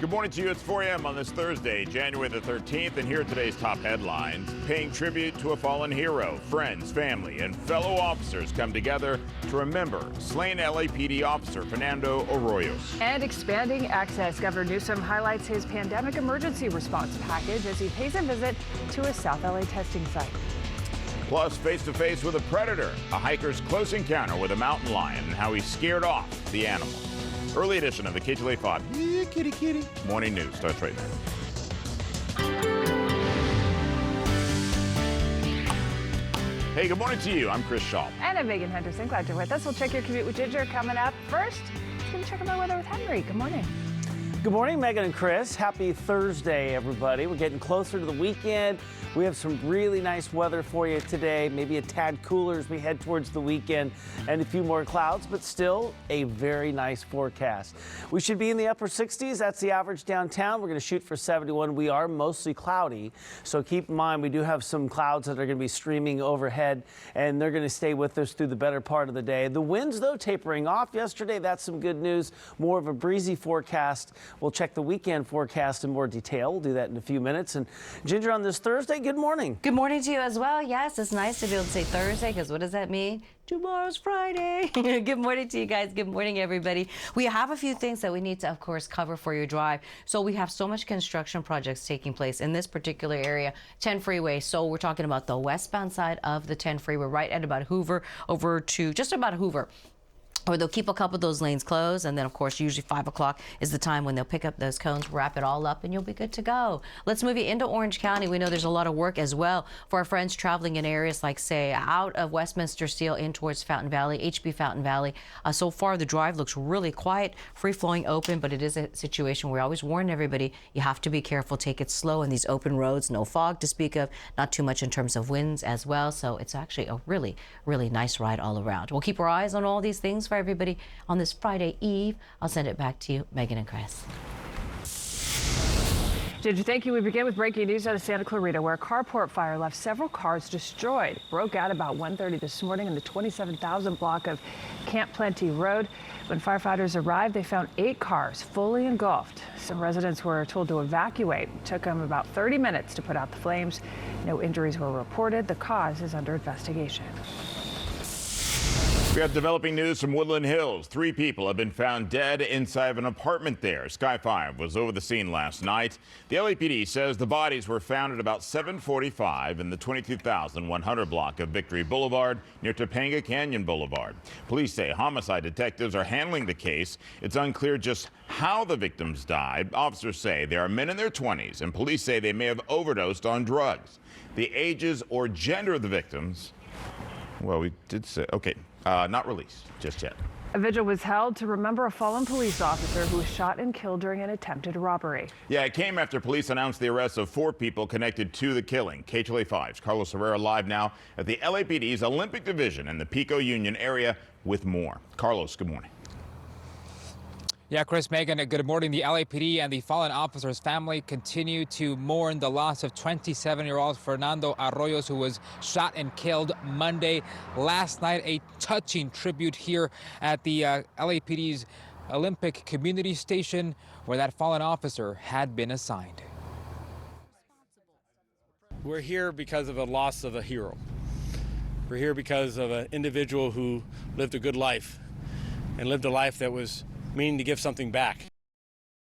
Good morning to you. It's 4 a.m. on this Thursday, January the 13th, and here are today's top headlines. Paying tribute to a fallen hero. Friends, family, and fellow officers come together to remember slain LAPD officer Fernando Arroyos. And expanding access. Governor Newsom highlights his pandemic emergency response package as he pays a visit to a South LA testing site. Plus, face-to-face with a predator, a hiker's close encounter with a mountain lion, and how he scared off the animal. Early edition of the Ktla Dt. Yeah, kitty, kitty. Morning news starts right now. Hey, good morning to you. I'm Chris Shaw. And I'm Megan Henderson. Glad you're with us. We'll check your commute with Ginger coming up. First, let's go check out our weather with Henry. Good morning. Good morning, Megan and Chris. Happy Thursday, everybody. We're getting closer to the weekend. We have some really nice weather for you today, maybe a tad cooler as we head towards the weekend, and a few more clouds, but still a very nice forecast. We should be in the upper 60s. That's the average downtown. We're going to shoot for 71. We are mostly cloudy, so keep in mind we do have some clouds that are going to be streaming overhead, and they're going to stay with us through the better part of the day. The winds, though, tapering off yesterday. That's some good news. More of a breezy forecast. We'll check the weekend forecast in more detail. We'll do that in a few minutes. And Ginger, on this Thursday, good morning. Good morning to you as well. Yes, it's nice to be able to say Thursday, because what does that mean? Tomorrow's Friday. Good morning to you guys. Good morning, everybody. We have a few things that we need to, of course, cover for your drive. So we have so much construction projects taking place in this particular area, 10 freeway. So we're talking about the westbound side of the 10 freeway, right at about Hoover, over to just about Hoover. Or they'll keep a couple of those lanes closed, and then of course usually 5 o'clock is the time when they'll pick up those cones, wrap it all up, and you'll be good to go. Let's move you into Orange County. We know there's a lot of work as well for our friends traveling in areas like, say, out of Westminster Steel in towards Fountain Valley, HB Fountain Valley. So far the drive looks really quiet, free-flowing, open, but it is a situation where I always warn everybody, you have to be careful, take it slow in these open roads. No fog to speak of, not too much in terms of winds as well. So it's actually a really, really nice ride all around. We'll keep our eyes on all these things for everybody on this Friday Eve. I'll send it back to you, Megan and Chris. Ginger, thank you. We begin with breaking news out of Santa Clarita, where a carport fire left several cars destroyed. Broke out about 1:30 this morning in the 27,000 block of Camp Plenty Road. When firefighters arrived, they found 8 cars fully engulfed. Some residents were told to evacuate. It took them about 30 minutes to put out the flames. No injuries were reported. The cause is under investigation. We have developing news from Woodland Hills. 3 people have been found dead inside of an apartment there. Sky 5 was over the scene last night. The LAPD says the bodies were found at about 7:45 in the 22,100 block of Victory Boulevard near Topanga Canyon Boulevard. Police say homicide detectives are handling the case. It's unclear just how the victims died. Officers say they are men in their 20s, and police say they may have overdosed on drugs. The ages or gender of the victims, well, we did say, okay. Not released just yet. A vigil was held to remember a fallen police officer who was shot and killed during an attempted robbery. Yeah, it came after police announced the arrest of 4 people connected to the killing. Ktla Dt.'s Carlos Herrera live now at the LAPD's Olympic Division in the Pico Union area with more. Carlos, good morning. Yeah, Chris, Megan, good morning. The LAPD and the fallen officer's family continue to mourn the loss of 27-year-old Fernando Arroyos, who was shot and killed Monday. Last night, a touching tribute here at the LAPD's Olympic Community Station, where that fallen officer had been assigned. We're here because of the loss of a hero. We're here because of an individual who lived a good life and lived a life that was meaning to give something back.